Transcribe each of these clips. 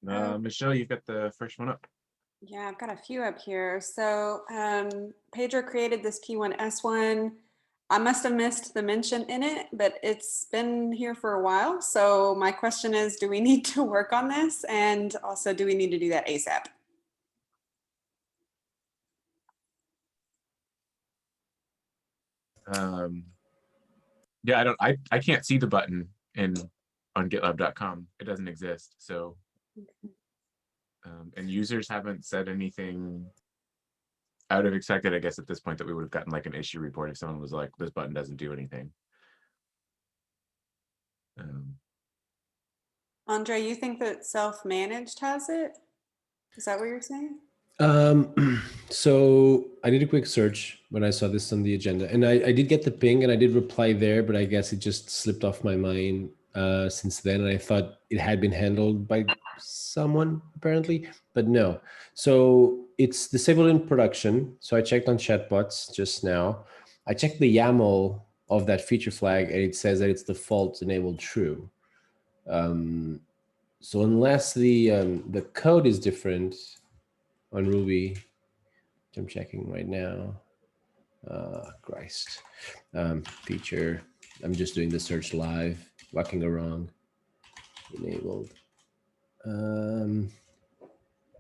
Michelle, you've got the first one up. Yeah, I've got a few up here. So Pedro created this P1S1. I must have missed the mention in it, but it's been here for a while. So my question is, do we need to work on this? And also, do we need to do that ASAP? Yeah, I can't see the button on GitLab.com. It doesn't exist. So, and users haven't said anything. I would have expected, I guess, at this point that we would have gotten like an issue report if someone was like, this button doesn't do anything. Andre, you think that self-managed has it? Is that what you're saying? So I did a quick search when I saw this on the agenda, and I did get the ping and I did reply there, but I guess it just slipped off my mind since then. And I thought it had been handled by someone apparently, but no. So it's disabled in production. So I checked on chatbots just now. I checked the YAML of that feature flag and it says that it's default enabled true. So unless the code is different on Ruby, which I'm checking right now. Christ. Feature. I'm just doing the search live, walking around. Enabled.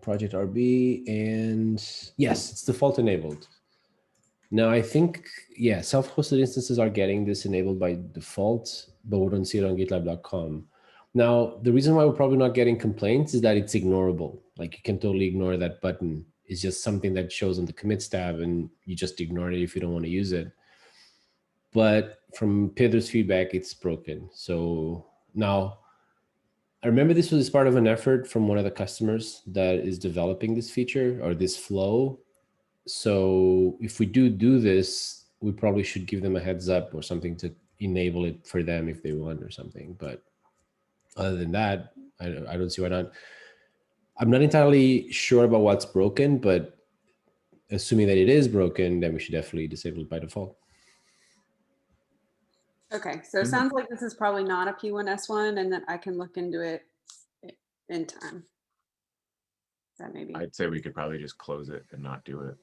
Project RB, and yes, it's default enabled. Now I think, yeah, self-hosted instances are getting this enabled by default, but we don't see it on GitLab.com. Now, the reason why we're probably not getting complaints is that it's ignorable. Like you can totally ignore that button. It's just something that shows on the commits tab and you just ignore it if you don't want to use it. But from Pedro's feedback, it's broken. So now, I remember this was part of an effort from one of the customers that is developing this feature or this flow. So if we do this, we probably should give them a heads up or something to enable it for them if they want or something. But other than that, I don't see why not. I'm not entirely sure about what's broken, but assuming that it is broken, then we should definitely disable it by default. Okay, so it sounds like this is probably not a P1S1 and that I can look into it in time. That maybe. I'd say we could probably just close it and not do it.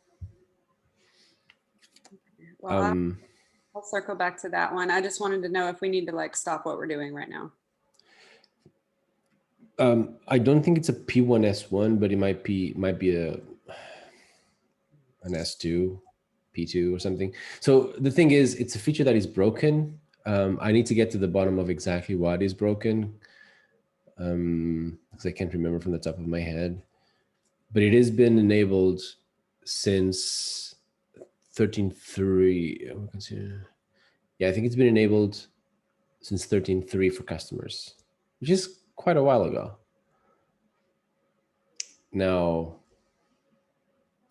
Well, I'll circle back to that one. I just wanted to know if we need to like stop what we're doing right now. I don't think it's a P1S1, but it might be an S2, P2 or something. So the thing is, it's a feature that is broken. I need to get to the bottom of exactly what is broken because I can't remember from the top of my head. But it has been enabled since 13.3. Yeah, I think it's been enabled since 13.3 for customers, which is quite a while ago. Now,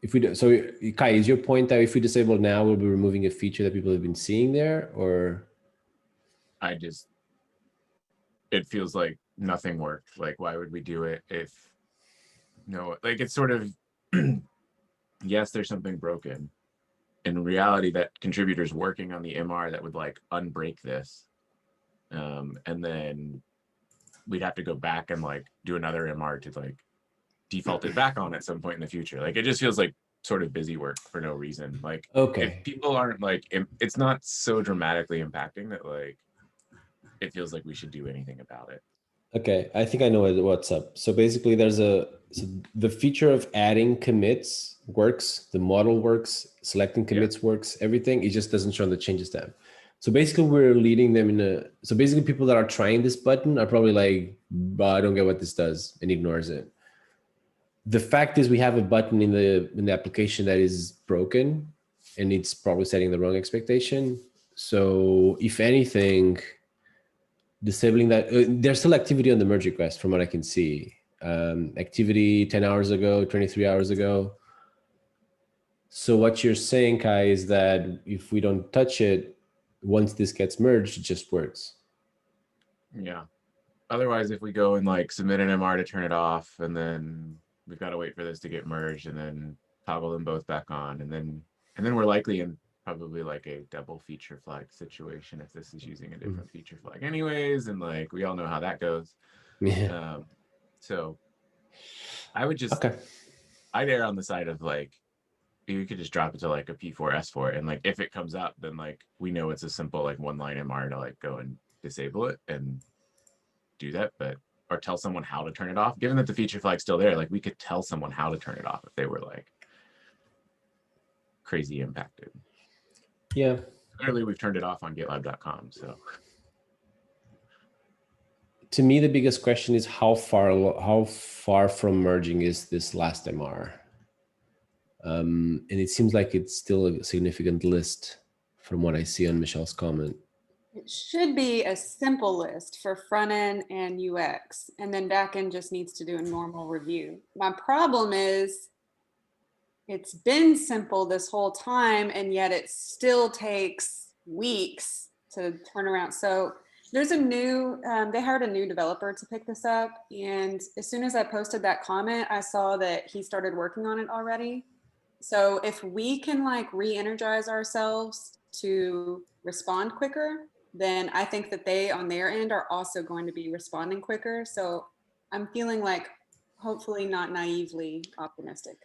if we do, so Kai, is your point that if we disable now, we'll be removing a feature that people have been seeing there, or? It feels like nothing worked. Like, why would we do it if, no, like it's sort of, yes, there's something broken. In reality, that contributor's working on the MR that would like unbreak this. And then we'd have to go back and like do another MR to like default it back on at some point in the future. Like it just feels like sort of busy work for no reason. Like if people aren't like, it's not so dramatically impacting that like it feels like we should do anything about it. Okay, I think I know what's up. So basically there's the feature of adding commits works, the model works, selecting commits works, everything. It just doesn't show on the changes tab. So basically we're leading them so basically people that are trying this button are probably like, I don't get what this does, and ignores it. The fact is we have a button in the application that is broken and it's probably setting the wrong expectation. So if anything, disabling that, there's still activity on the merge request from what I can see. Activity 10 hours ago, 23 hours ago. So what you're saying, Kai, is that if we don't touch it, once this gets merged, it just works. Yeah. Otherwise, if we go and like submit an MR to turn it off, and then we've got to wait for this to get merged and then toggle them both back on. And then we're likely in probably like a double feature flag situation if this is using a different feature flag anyways. And like, we all know how that goes. Yeah. So I would just, Okay. I'd err on the side of like, you could just drop it to like a P4 S4, and like if it comes up, then like we know it's a simple like one line MR to like go and disable it and do that, but or tell someone how to turn it off. Given that the feature flag's still there, like we could tell someone how to turn it off if they were like crazy impacted. Yeah. Clearly, we've turned it off on GitLab.com. So To me, the biggest question is how far from merging is this last MR? And it seems like it's still a significant list from what I see on Michelle's comment. It should be a simple list for front end and UX, and then back end just needs to do a normal review. My problem is it's been simple this whole time, and yet it still takes weeks to turn around. So there's a new, they hired a new developer to pick this up. And as soon as I posted that comment, I saw that he started working on it already. So if we can like re-energize ourselves to respond quicker, then I think that they on their end are also going to be responding quicker. So I'm feeling like hopefully not naively optimistic.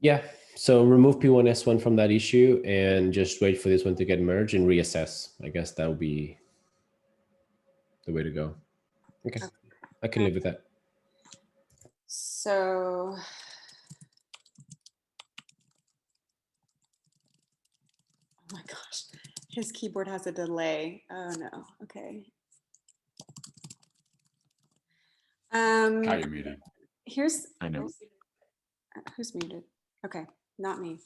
Yeah. So remove P1S1 from that issue and just wait for this one to get merged and reassess. I guess that would be the way to go. Okay. I can live with that. So oh my gosh, his keyboard has a delay. Oh no, okay. Kai, you're muted. Here's, I know. who's muted? Okay, not me.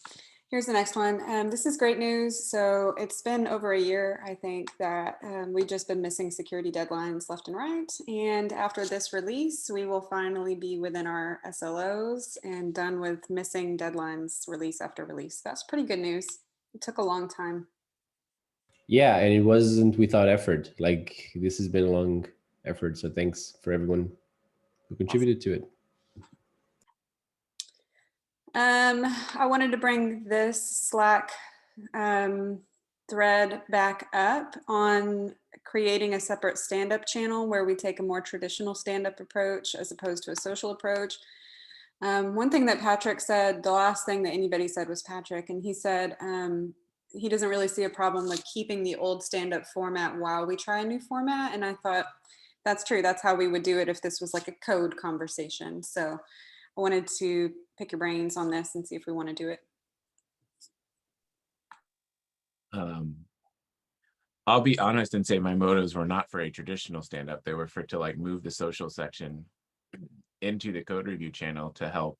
Here's the next one. This is great news. So it's been over a year, I think, that we've just been missing security deadlines left and right. And after this release, we will finally be within our SLOs and done with missing deadlines release after release. That's pretty good news. It took a long time. Yeah, and it wasn't without effort. Like this has been a long effort. So thanks for everyone who contributed to it. I wanted to bring this Slack thread back up on creating a separate stand-up channel where we take a more traditional stand-up approach as opposed to a social approach. One thing that Patrick said, the last thing that anybody said was Patrick, and he said he doesn't really see a problem with keeping the old stand-up format while we try a new format. And I thought, that's true. That's how we would do it if this was like a code conversation. So I wanted to pick your brains on this and see if we want to do it. I'll be honest and say my motives were not for a traditional stand-up. They were for to like move the social section into the code review channel to help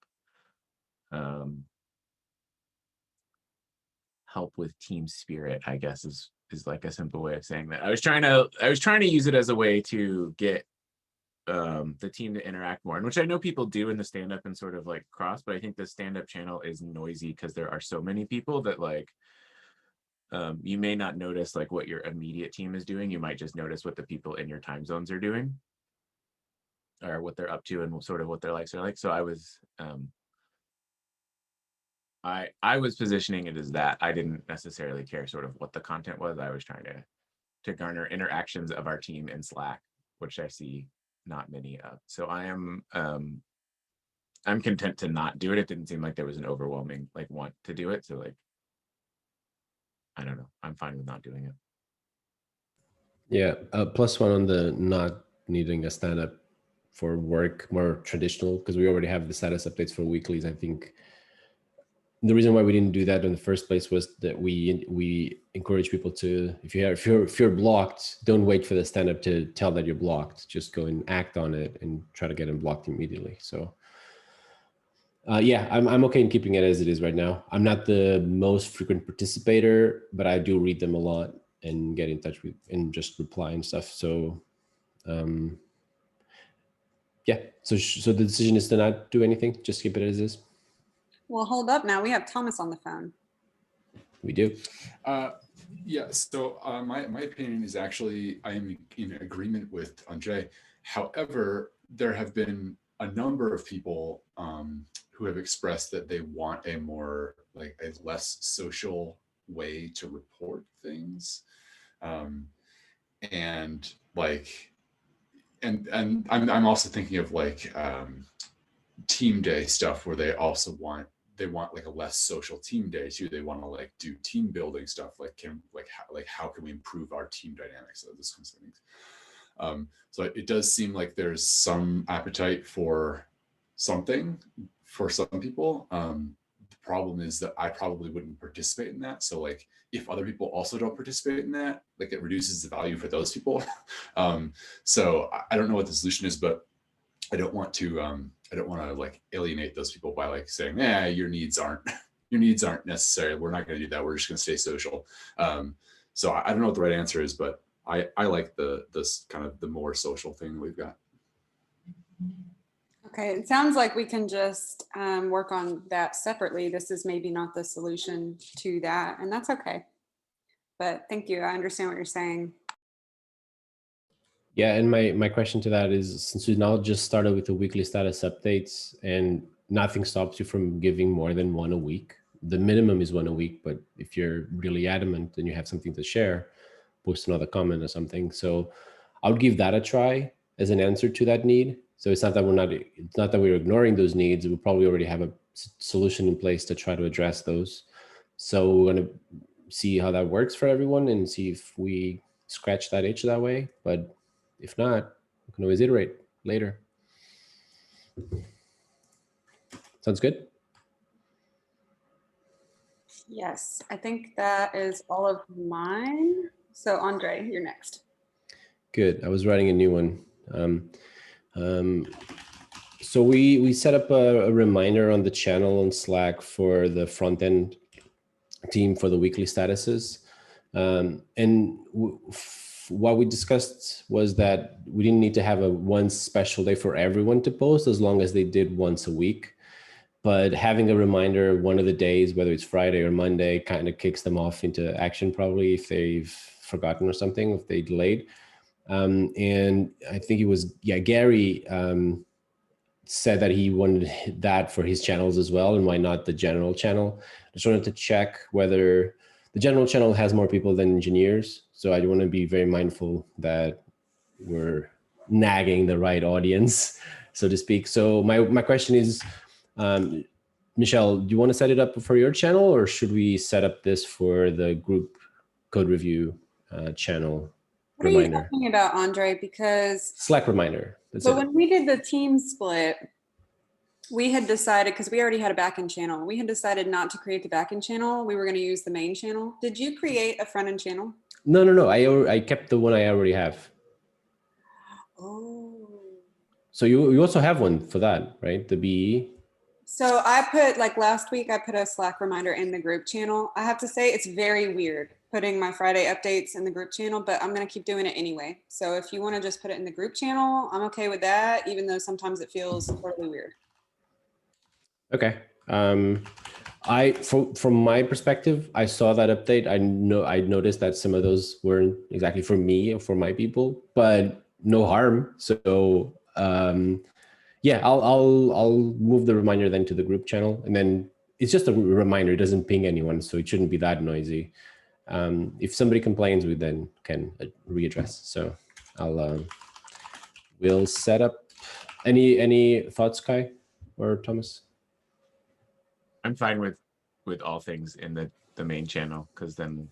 help with team spirit, I guess is like a simple way of saying that. I was trying to use it as a way to get the team to interact more, and which I know people do in the stand-up and sort of like cross, but I think the stand-up channel is noisy because there are so many people that like you may not notice like what your immediate team is doing. You might just notice what the people in your time zones are doing or what they're up to and sort of what their likes are like. So I was I was positioning it as that. I didn't necessarily care sort of what the content was. I was trying to garner interactions of our team in Slack, which I see not many of. So I am I'm content to not do it. It didn't seem like there was an overwhelming like want to do it. So like I don't know. I'm fine with not doing it. Yeah. +1 on the not needing a stand-up for work, more traditional, because we already have the status updates for weeklies. I think the reason why we didn't do that in the first place was that we encourage people to, if you're blocked, don't wait for the stand-up to tell that you're blocked. Just go and act on it and try to get them blocked immediately. So yeah, I'm okay in keeping it as it is right now. I'm not the most frequent participator, but I do read them a lot and get in touch with and just reply and stuff. So yeah, so the decision is to not do anything, just keep it as is. Well, hold up now. We have Thomas on the phone. We do. Yeah, so my opinion is actually I'm in agreement with Andre. However, there have been a number of people who have expressed that they want a more like a less social way to report things, and like and I'm also thinking of like team day stuff where they also want like a less social team day too. They want to like do team building stuff, like how can we improve our team dynamics, those kinds of things. So it does seem like there's some appetite for something for some people. The problem is that I probably wouldn't participate in that. So like if other people also don't participate in that, like it reduces the value for those people. So I don't know what the solution is, but I don't want to like alienate those people by like saying, yeah, your needs aren't necessary. We're not going to do that. We're just going to stay social. So I don't know what the right answer is, but I like this kind of the more social thing that we've got. Okay, it sounds like we can just work on that separately. This is maybe not the solution to that, and that's okay. But thank you. I understand what you're saying. Yeah, and my question to that is, since we now just started with the weekly status updates and nothing stops you from giving more than one a week, the minimum is one a week, but if you're really adamant and you have something to share, post another comment or something. So I would give that a try as an answer to that need. So it's not that we're ignoring those needs. We probably already have a solution in place to try to address those. So we're going to see how that works for everyone and see if we scratch that itch that way. But if not, we can always iterate later. Sounds good? Yes, I think that is all of mine. So Andre, you're next. Good. I was writing a new one. So we set up a reminder on the channel on Slack for the front end team for the weekly statuses. And what we discussed was that we didn't need to have a one special day for everyone to post as long as they did once a week. But having a reminder one of the days, whether it's Friday or Monday, kind of kicks them off into action probably if they've forgotten or something, if they delayed. And I think it was, Gary said that he wanted that for his channels as well, and why not the general channel? I just wanted to check whether the general channel has more people than engineers. So I want to be very mindful that we're nagging the right audience, so to speak. So my question is, Michelle, do you want to set it up for your channel, or should we set up this for the group code review channel What reminder? are you talking about, Andre? Because Slack reminder. That's so it. when we did the team split, we had decided, because we already had a backend channel, we had decided not to create the backend channel. We were going to use the main channel. Did you create a front end channel? No. I kept the one I already have. Oh. So you also have one for that, right? The BE. So I put, like last week, I put a Slack reminder in the group channel. I have to say it's very weird putting my Friday updates in the group channel, but I'm going to keep doing it anyway. So if you want to just put it in the group channel, I'm okay with that, even though sometimes it feels totally weird. Okay. From my perspective, I saw that update. I noticed that some of those weren't exactly for me or for my people, but no harm. So yeah, I'll move the reminder then to the group channel, and then it's just a reminder. It doesn't ping anyone, so it shouldn't be that noisy. If somebody complains, we then can readdress. So we'll set up. Any thoughts, Kai or Thomas? I'm fine with all things in the main channel, because then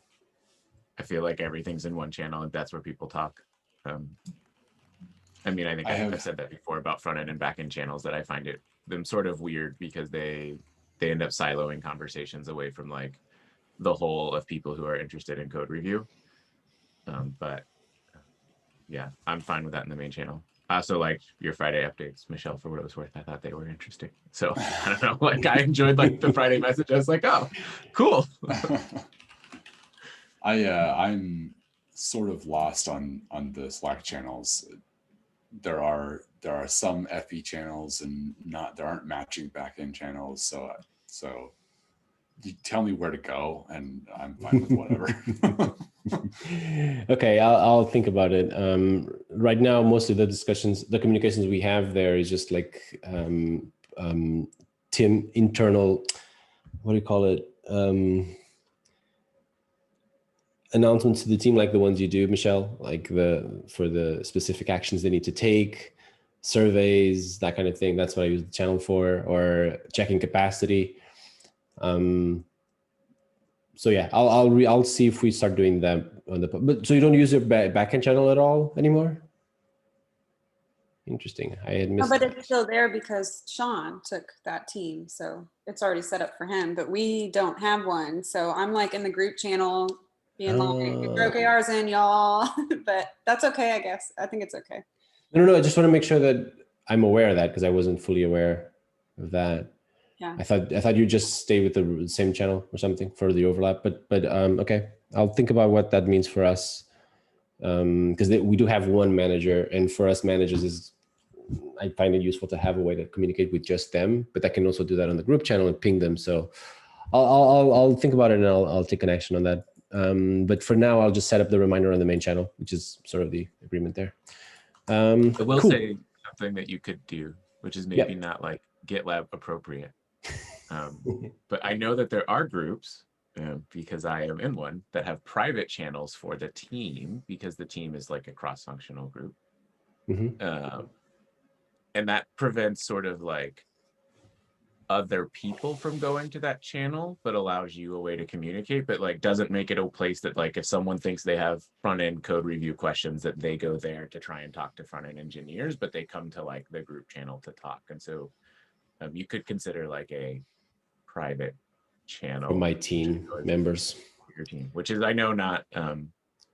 I feel like everything's in one channel and that's where people talk. I mean, I think I've said that before about front end and back end channels, that I find them sort of weird because they end up siloing conversations away from like the whole of people who are interested in code review. But yeah, I'm fine with that in the main channel. I also liked your Friday updates, Michelle, for what it was worth. I thought they were interesting. So I don't know, like I enjoyed like the Friday message. I was like, oh, cool. I'm sort of lost on the Slack channels. There are some FE channels and there aren't matching backend channels. So you tell me where to go and I'm fine with whatever. Okay, I'll think about it. Right now, most of the communications we have there is just like team internal, what do you call it? Announcements to the team, like the ones you do, Michelle, like for the specific actions they need to take. surveys, that kind of thing. That's what I use the channel for, or checking capacity. So yeah, I'll see if we start doing that on the, but so you don't use your backend channel at all anymore? Interesting. I had No, missed but that. it's still there because Sean took that team. So it's already set up for him, but we don't have one. So I'm like in the group channel being like, we broke ARs in, y'all. But that's okay, I guess. I think it's okay. No, I just want to make sure that I'm aware of that, because I wasn't fully aware of that. Yeah. I thought you just stay with the same channel or something for the overlap, but okay, I'll think about what that means for us, because we do have one manager, and for us managers I find it useful to have a way to communicate with just them, but I can also do that on the group channel and ping them. So I'll think about it, and I'll take an action on that. But for now, I'll just set up the reminder on the main channel, which is sort of the agreement there. I will cool. say something that you could do, which is maybe not like GitLab appropriate. But I know that there are groups, because I am in one, that have private channels for the team, because the team is like a cross-functional group. And that prevents sort of like other people from going to that channel, but allows you a way to communicate, but like doesn't make it a place that like if someone thinks they have front-end code review questions, that they go there to try and talk to front-end engineers, but they come to like the group channel to talk. And so you could consider like a private channel for my team members, your team, which is, I know, not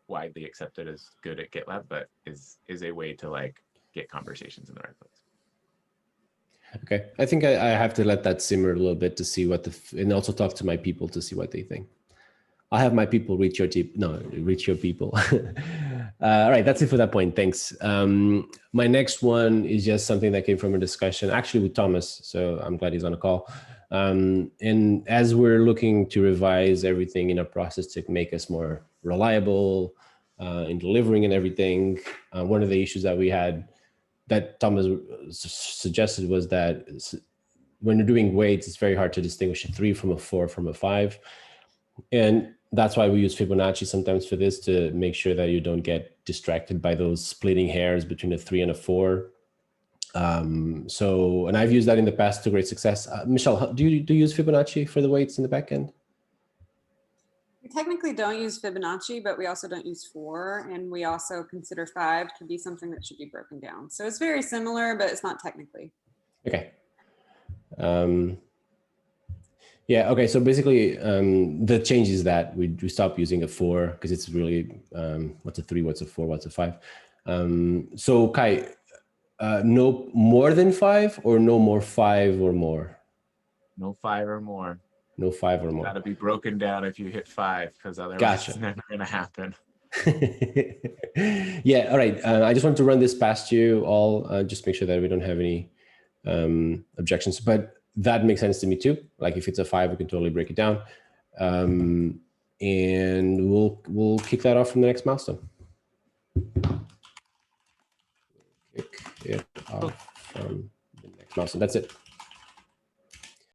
widely accepted as good at GitLab, but is a way to like get conversations in the right place. Okay, I think I have to let that simmer a little bit to see what and also talk to my people to see what they think. I'll have my people reach your team. No, reach your people. All right, that's it for that point. Thanks. My next one is just something that came from a discussion actually with Thomas. So I'm glad he's on a call. And as we're looking to revise everything in our process to make us more reliable in delivering and everything, one of the issues that we had that Thomas suggested was that when you're doing weights, it's very hard to distinguish a 3 from a 4 from a 5. And that's why we use Fibonacci sometimes for this, to make sure that you don't get distracted by those splitting hairs between a 3 and a 4. And I've used that in the past to great success. Michelle, do you use Fibonacci for the weights in the back end? We technically don't use Fibonacci, but we also don't use 4. And we also consider 5 to be something that should be broken down. So it's very similar, but it's not technically. Okay. Yeah, okay. So basically, the change is that we stop using a 4 because it's really, what's a 3, what's a 4, what's a 5. So Kai, no more than 5 or no more 5 or more? No 5 or more. No 5 or more. Got to be broken down if you hit 5, because otherwise Gotcha. It's never going to happen. Yeah, all right. I just wanted to run this past you all, just make sure that we don't have any objections. But that makes sense to me too. Like if it's a 5, we can totally break it down, and we'll kick that off from the next milestone. Kick it off from the next milestone. That's it.